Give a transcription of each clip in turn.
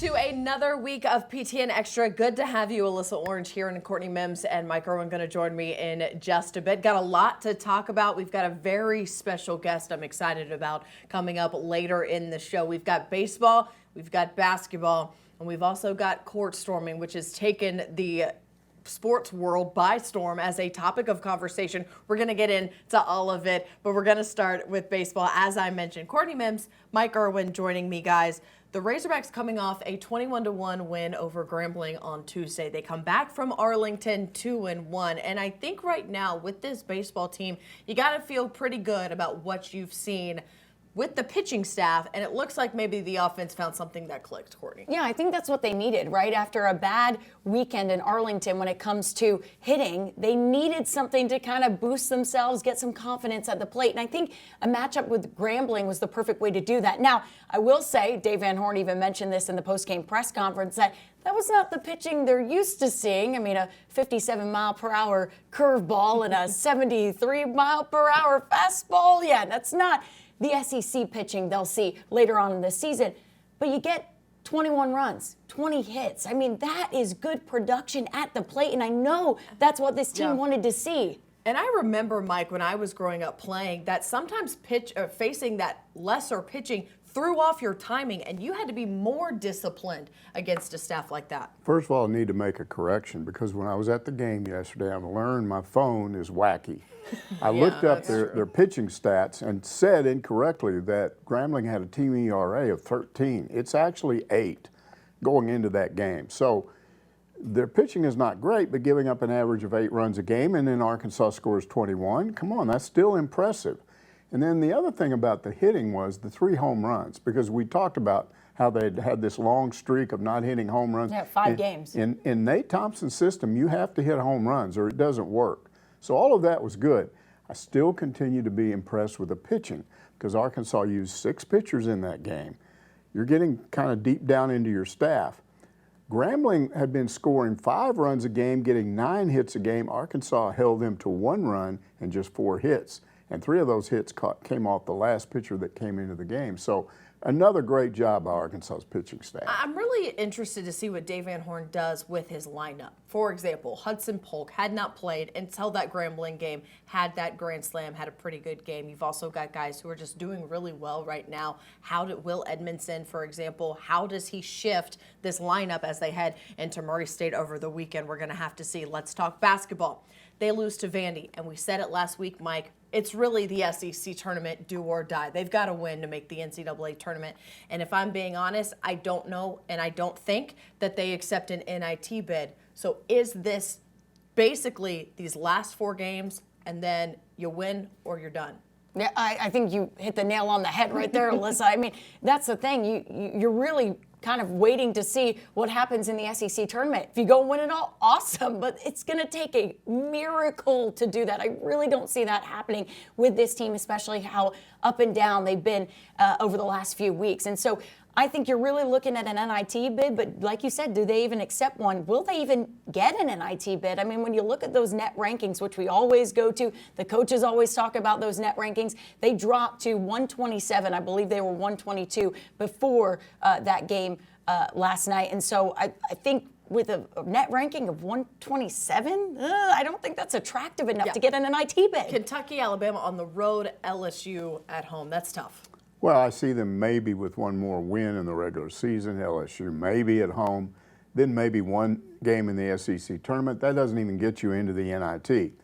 to another week of PTN Extra. Good to have you, Alyssa Orange here, and Courtney Mims and Mike Irwin going to join me in just a bit. Got a lot to talk about. We've got a very special guest I'm excited about coming up later in the show. We've got baseball, we've got basketball, and we've also got court storming, which has taken the sports world by storm as a topic of conversation. We're going to get into all of it, but we're going to start with baseball. As I mentioned, Courtney Mims, Mike Irwin joining me, guys. The Razorbacks coming off a 21-1 win over Grambling on Tuesday. They come back from Arlington 2-1. And I think right now with this baseball team, you got to feel pretty good about what you've seen with the pitching staff, and it looks like maybe the offense found something that clicked, Courtney. Yeah, I think that's what they needed, right? After a bad weekend in Arlington when it comes to hitting, they needed something to kind of boost themselves, get some confidence at the plate. And I think a matchup with Grambling was the perfect way to do that. Now, I will say, Dave Van Horn even mentioned this in the post-game press conference, that was not the pitching they're used to seeing. I mean, a 57-mile-per-hour curveball and a 73-mile-per-hour fastball. Yeah, that's not the SEC pitching they'll see later on in the season. But you get 21 runs, 20 hits. I mean, that is good production at the plate, and I know that's what this team wanted to see. And I remember, Mike, when I was growing up playing, that sometimes facing that lesser pitching threw off your timing, and you had to be more disciplined against a staff like that. First of all, I need to make a correction, because when I was at the game yesterday, I learned my phone is wacky. I looked up their pitching stats and said incorrectly that Grambling had a team ERA of 13. It's actually 8 going into that game. So their pitching is not great, but giving up an average of 8 runs a game, and then Arkansas scores 21. Come on, that's still impressive. And then the other thing about the hitting was the 3 home runs, because we talked about how they'd had this long streak of not hitting home runs. Yeah, 5 games. In Nate Thompson's system, you have to hit home runs or it doesn't work. So all of that was good. I still continue to be impressed with the pitching, because Arkansas used 6 pitchers in that game. You're getting kind of deep down into your staff. Grambling had been scoring 5 runs a game, getting 9 hits a game. Arkansas held them to 1 run and just 4 hits. And 3 of those hits came off the last pitcher that came into the game. So another great job by Arkansas's pitching staff. I'm really interested to see what Dave Van Horn does with his lineup. For example, Hudson Polk had not played until that Grambling game, had that grand slam, had a pretty good game. You've also got guys who are just doing really well right now. How did Will Edmondson, for example, how does he shift this lineup as they head into Murray State over the weekend? We're going to have to see. Let's talk basketball. They lose to Vandy, and we said it last week, Mike. It's really the SEC tournament, do or die. They've got to win to make the NCAA tournament. And if I'm being honest, I don't know, and I don't think that they accept an NIT bid. So is this basically these last 4 games, and then you win or you're done? Yeah, I think you hit the nail on the head right there, Alyssa. I mean, that's the thing. You're really kind of waiting to see what happens in the SEC tournament. If you go win it all, awesome, but it's going to take a miracle to do that. I really don't see that happening with this team, especially how up and down they've been over the last few weeks. And so I think you're really looking at an NIT bid, but like you said, do they even accept one? Will they even get an NIT bid? I mean, when you look at those net rankings, which we always go to, the coaches always talk about those net rankings, they dropped to 127. I believe they were 122 before that game last night. And so I think with a net ranking of 127, I don't think that's attractive enough to get an NIT bid. Kentucky, Alabama on the road, LSU at home. That's tough. Well, I see them maybe with one more win in the regular season, LSU maybe at home, then maybe one game in the SEC tournament. That doesn't even get you into the NIT.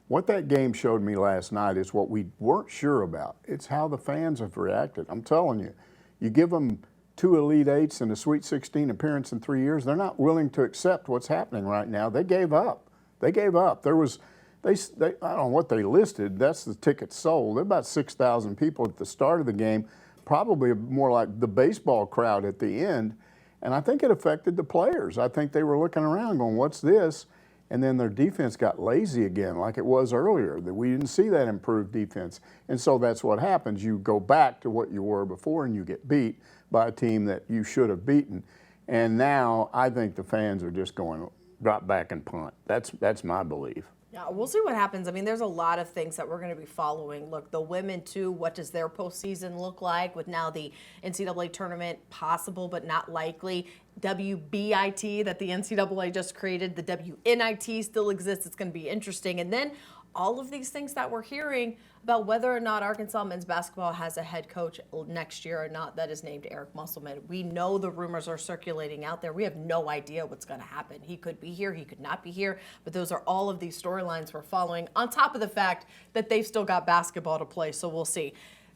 What that game showed me last night is what we weren't sure about. It's how the fans have reacted. I'm telling you, you give them 2 Elite Eights and a Sweet 16 appearance in 3 years, they're not willing to accept what's happening right now. They gave up. They gave up. There was I don't know what they listed. That's the tickets sold. There were about 6,000 people at the start of the game, probably more like the baseball crowd at the end. And I think it affected the players. I think they were looking around going, what's this? And then their defense got lazy again like it was earlier. That we didn't see that improved defense. And so that's what happens. You go back to what you were before and you get beat by a team that you should have beaten. And now I think the fans are just going, drop back and punt. That's my belief. Yeah, we'll see what happens. I mean, there's a lot of things that we're going to be following. Look, the women too, what does their postseason look like with now the NCAA tournament possible but not likely? WBIT that the NCAA just created, the WNIT still exists. It's going to be interesting. And then all of these things that we're hearing about whether or not Arkansas men's basketball has a head coach next year or not that is named Eric Musselman. We know the rumors are circulating out there. We have no idea what's going to happen. He could be here, he could not be here, but those are all of these storylines we're following, on top of the fact that they've still got basketball to play, so we'll see.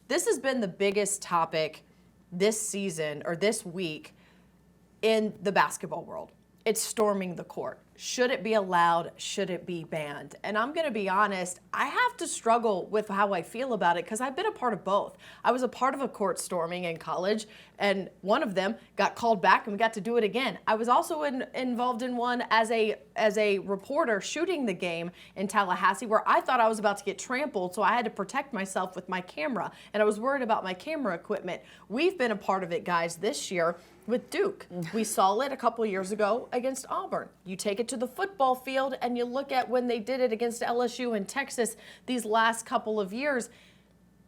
This has been the biggest topic this season or this week in the basketball world. It's storming the court. Should it be allowed? Should it be banned? And I'm going to be honest, I have to struggle with how I feel about it because I've been a part of both. I was a part of a court storming in college, and one of them got called back and we got to do it again. I was also involved in one as a reporter shooting the game in Tallahassee where I thought I was about to get trampled, so I had to protect myself with my camera, and I was worried about my camera equipment. We've been a part of it, guys, this year with Duke. We saw it a couple of years ago against Auburn. You take it to the football field and you look at when they did it against LSU and Texas these last couple of years.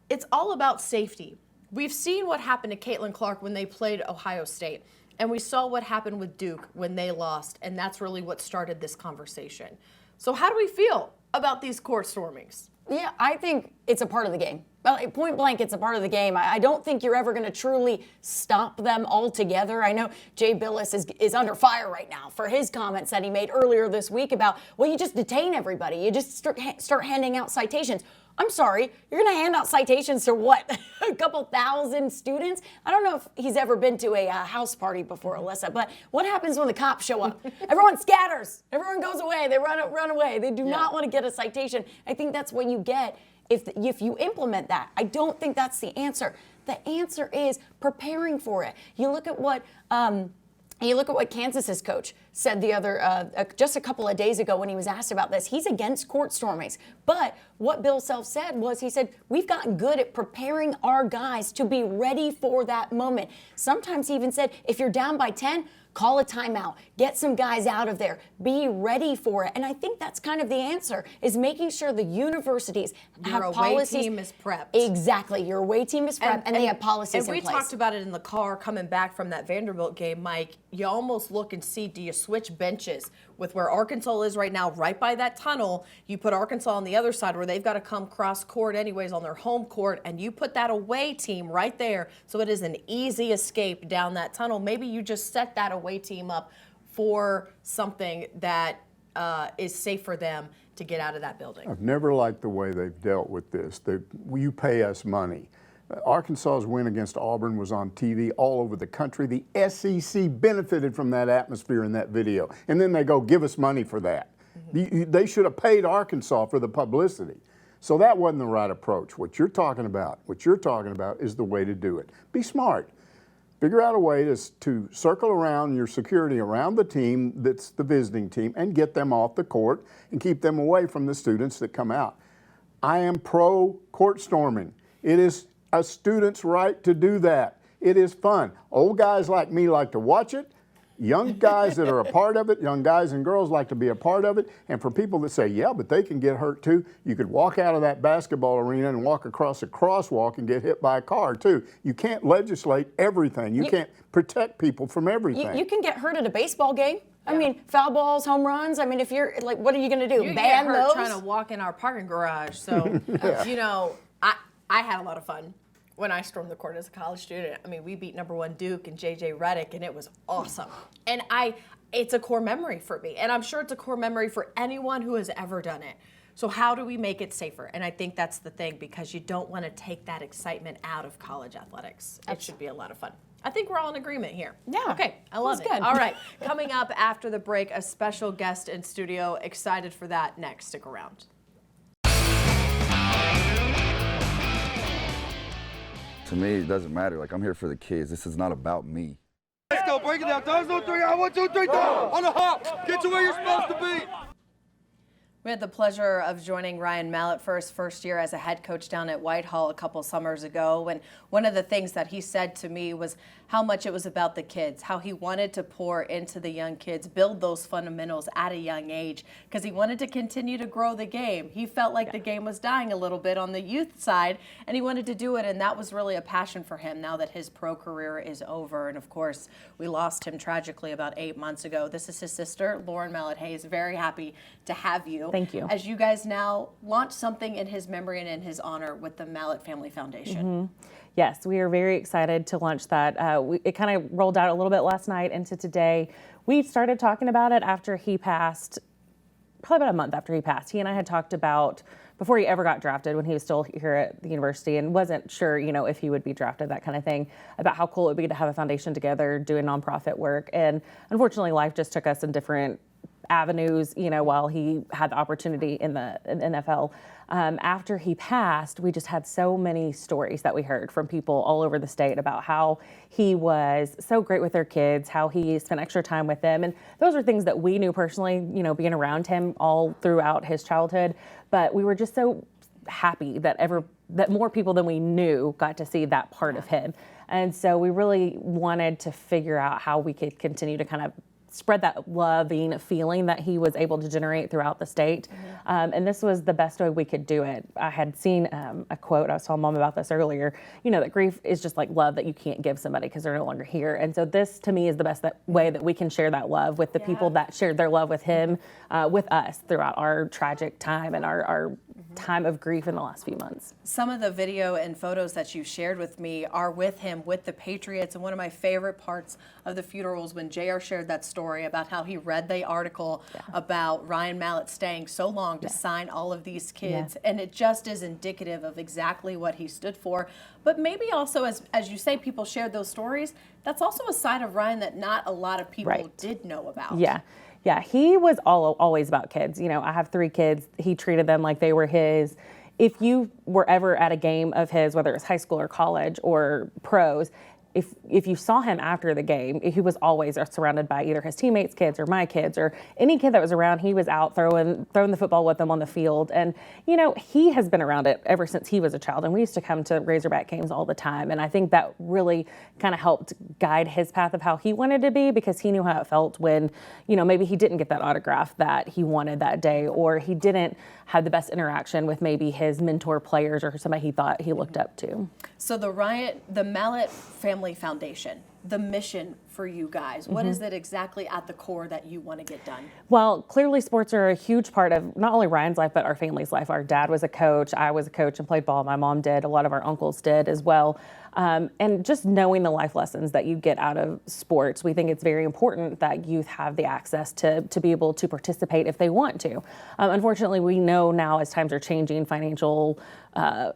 It's all about safety. We've seen what happened to Caitlin Clark when they played Ohio State, and we saw what happened with Duke when they lost, and that's really what started this conversation. So how do we feel about these court stormings? Yeah, I think it's a part of the game. Well, point blank, it's a part of the game. I don't think you're ever going to truly stop them altogether. I know Jay Billis is under fire right now for his comments that he made earlier this week about, well, you just detain everybody. You just start handing out citations. I'm sorry, you're going to hand out citations to what, a couple thousand students? I don't know if he's ever been to a house party before, Alyssa, but what happens when the cops show up? Everyone scatters. Everyone goes away. They run away. They do not want to get a citation. I think that's what you get if you implement that. I don't think that's the answer. The answer is preparing for it. You look at what Kansas's coach said just a couple of days ago when he was asked about this. He's against court stormings. But what Bill Self said was, he said, we've gotten good at preparing our guys to be ready for that moment. Sometimes he even said, if you're down by 10, call a timeout, get some guys out of there, be ready for it. And I think that's kind of the answer, is making sure the universities have policies. Your away team is prepped. Exactly. Your away team is prepped, and they have policies in place. And we talked about it in the car coming back from that Vanderbilt game, Mike. You almost look and see, do you switch benches with where Arkansas is right now, right by that tunnel? You put Arkansas on the other side where they've got to come cross court anyways on their home court, and you put that away team right there so it is an easy escape down that tunnel. Maybe you just set that away team up for something that is safe for them to get out of that building. I've never liked the way they've dealt with this. You pay us money. Arkansas's win against Auburn was on TV all over the country. The SEC benefited from that atmosphere in that video. And then they go, give us money for that. Mm-hmm. They should have paid Arkansas for the publicity. So that wasn't the right approach. What you're talking about is the way to do it. Be smart. Figure out a way to circle around your security around the team that's the visiting team and get them off the court and keep them away from the students that come out. I am pro court storming. It is a student's right to do that. It is fun. Old guys like me like to watch it. Young guys that are a part of it, young guys and girls like to be a part of it. And for people that say, yeah, but they can get hurt too, you could walk out of that basketball arena and walk across a crosswalk and get hit by a car too. You can't legislate everything. You can't protect people from everything. You can get hurt at a baseball game. I mean, foul balls, home runs. I mean, if you're like, what are you going to do? You Ban get hurt those? trying to walk in our parking garage. So, you know, I had a lot of fun when I stormed the court as a college student. I mean, we beat #1 Duke and JJ Redick, and it was awesome. And it's a core memory for me, and I'm sure it's a core memory for anyone who has ever done it. So how do we make it safer? And I think that's the thing, because you don't want to take that excitement out of college athletics. It should be a lot of fun. I think we're all in agreement here. Yeah. Okay, I love it. Good. All right, coming up after the break, a special guest in studio. Excited for that next. Stick around. To me, it doesn't matter. Like, I'm here for the kids. This is not about me. Let's go, break it down. Thumbs on 3, 1, 2, 3, down. On the hop. Get to where you're supposed to be. We had the pleasure of joining Ryan Mallett for his first year as a head coach down at Whitehall a couple summers ago. And one of the things that he said to me was how much it was about the kids, how he wanted to pour into the young kids, build those fundamentals at a young age, because he wanted to continue to grow the game. He felt like the game was dying a little bit on the youth side, and he wanted to do it. And that was really a passion for him now that his pro career is over. And of course, we lost him tragically about 8 months ago. This is his sister, Lauren Mallett Hayes. Very happy to have you. Thank you. As you guys now launch something in his memory and in his honor with the Mallett Family Foundation. Yes, we are very excited to launch that. It kind of rolled out a little bit last night into today. We started talking about it after he passed, probably about a month after he passed. He and I had talked about, before he ever got drafted, when he was still here at the university and wasn't sure, if he would be drafted, that kind of thing, about how cool it would be to have a foundation together doing nonprofit work. And unfortunately, life just took us in different avenues, while he had the opportunity in the NFL. After he passed, we just had so many stories that we heard from people all over the state about how he was so great with their kids, how he spent extra time with them. And those are things that we knew personally, being around him all throughout his childhood. But we were just so happy that more people than we knew got to see that part of him. And so we really wanted to figure out how we could continue to kind of spread that loving feeling that he was able to generate throughout the state. And this was the best way we could do it. I had seen a quote, I was telling Mom about this earlier, that grief is just like love that you can't give somebody because they're no longer here. And so this to me is the best way that we can share that love with the people that shared their love with him, with us throughout our tragic time and our time of grief in the last few months. Some of the video and photos that you shared with me are with him, with the Patriots. And one of my favorite parts of the funeral was when JR shared that story about how he read the article about Ryan Mallett staying so long to sign all of these kids. And it just is indicative of exactly what he stood for. But maybe also, as you say, people shared those stories. That's also a side of Ryan that not a lot of people did know about. Yeah, he was always about kids. I have 3 kids. He treated them like they were his. If you were ever at a game of his, whether it's high school or college or pros, if you saw him after the game, he was always surrounded by either his teammates' kids or my kids or any kid that was around. He was out throwing the football with them on the field. And, he has been around it ever since he was a child. And we used to come to Razorback games all the time. And I think that really kind of helped guide his path of how he wanted to be, because he knew how it felt when, maybe he didn't get that autograph that he wanted that day, or he didn't have the best interaction with maybe his mentor players or somebody he thought he looked up to. So the Mallett Family Foundation, the mission for you guys, what is it exactly at the core that you want to get done? Well, clearly sports are a huge part of not only Ryan's life, but our family's life. Our dad was a coach. I was a coach and played ball. My mom did. A lot of our uncles did as well. And just knowing the life lessons that you get out of sports, we think it's very important that youth have the access to be able to participate if they want to. Unfortunately, we know now as times are changing, financial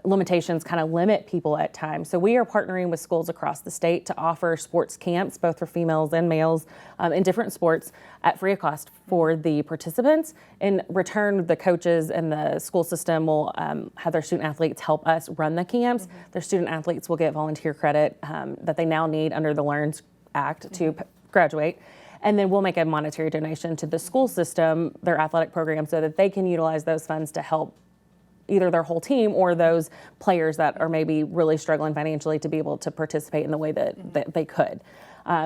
limitations kind of limit people at times. So we are partnering with schools across the state to offer sports camps, both for females and males, in different sports at free of cost for the participants. In return, the coaches and the school system will have their student athletes help us run the camps. Their student athletes will get volunteer credit that they now need under the LEARNS Act to graduate. And then we'll make a monetary donation to the school system, their athletic program, so that they can utilize those funds to help either their whole team or those players that are maybe really struggling financially to be able to participate in the way that they could.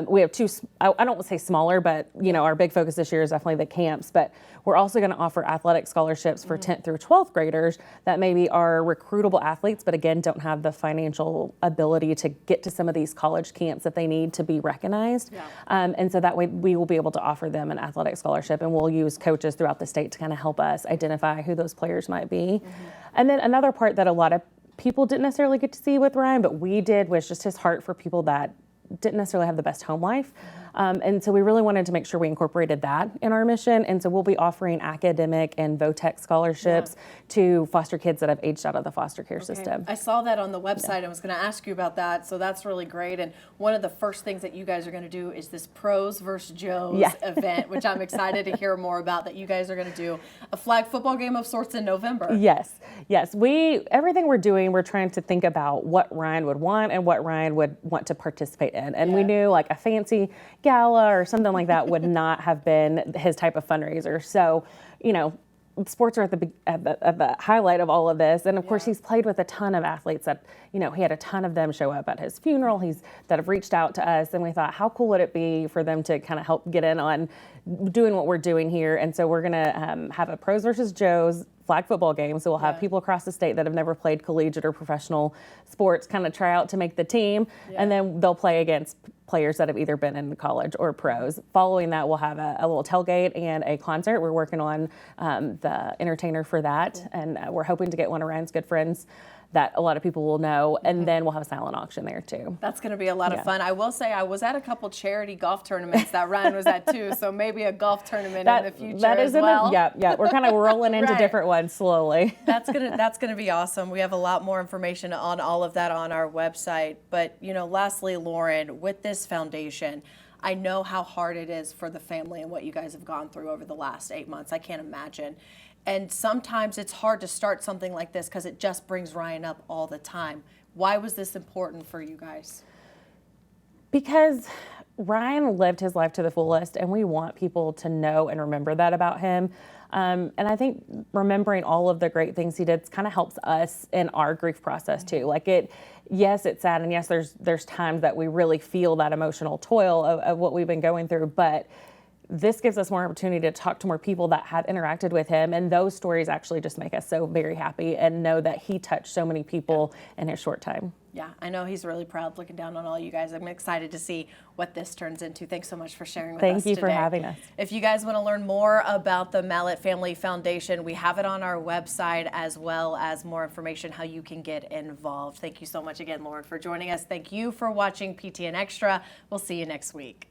We have 2, I don't want to say smaller, but our big focus this year is definitely the camps, but we're also going to offer athletic scholarships for 10th through 12th graders that maybe are recruitable athletes, but again, don't have the financial ability to get to some of these college camps that they need to be recognized. And so that way we will be able to offer them an athletic scholarship, and we'll use coaches throughout the state to kind of help us identify who those players might be. And then another part that a lot of people didn't necessarily get to see with Ryan, but we did, was just his heart for people that didn't necessarily have the best home life. And so we really wanted to make sure we incorporated that in our mission. And so we'll be offering academic and VOTEC scholarships to foster kids that have aged out of the foster care system. I saw that on the website. I was going to ask you about that. So that's really great. And one of the first things that you guys are going to do is this Pros versus Joes event, which I'm excited to hear more about, that you guys are going to do a flag football game of sorts in November. Yes. Everything we're doing, we're trying to think about what Ryan would want and what Ryan would want to participate in. And we knew like a fancy gala or something like that would not have been his type of fundraiser. So, sports are at the highlight of all of this, and of course he's played with a ton of athletes that, you know, he had a ton of them show up at his funeral. That have reached out to us, and we thought, how cool would it be for them to kind of help get in on doing what we're doing here? And so we're gonna have a pros versus Joes flag football game. So we'll have people across the state that have never played collegiate or professional sports kind of try out to make the team, and then they'll play against players that have either been in college or pros. Following that, we'll have a little tailgate and a concert. We're working on the entertainer for that, and we're hoping to get one of Ryan's good friends that a lot of people will know, and then we'll have a silent auction there too. That's going to be a lot of fun. I will say I was at a couple charity golf tournaments that Ryan was at too, so maybe a golf tournament in the future as well. Yeah, we're kind of rolling into different ones slowly. That's gonna be awesome. We have a lot more information on all of that on our website. But you know, lastly, Lauren, with this foundation, I know how hard it is for the family and what you guys have gone through over the last 8 months. I can't imagine. And sometimes it's hard to start something like this because it just brings Ryan up all the time. Why was this important for you guys? Because Ryan lived his life to the fullest, and we want people to know and remember that about him. And I think remembering all of the great things he did kind of helps us in our grief process too. Like yes, it's sad, and yes, there's times that we really feel that emotional toil of what we've been going through, but this gives us more opportunity to talk to more people that have interacted with him, and those stories actually just make us so very happy and know that he touched so many people in his short time. Yeah, I know he's really proud looking down on all you guys. I'm excited to see what this turns into. Thanks so much for sharing with us Thank you today. for having us. If you guys want to learn more about the Mallett Family Foundation, we have it on our website, as well as more information how you can get involved. Thank you so much again, Lauren, for joining us. Thank you for watching PTN Extra. We'll see you next week.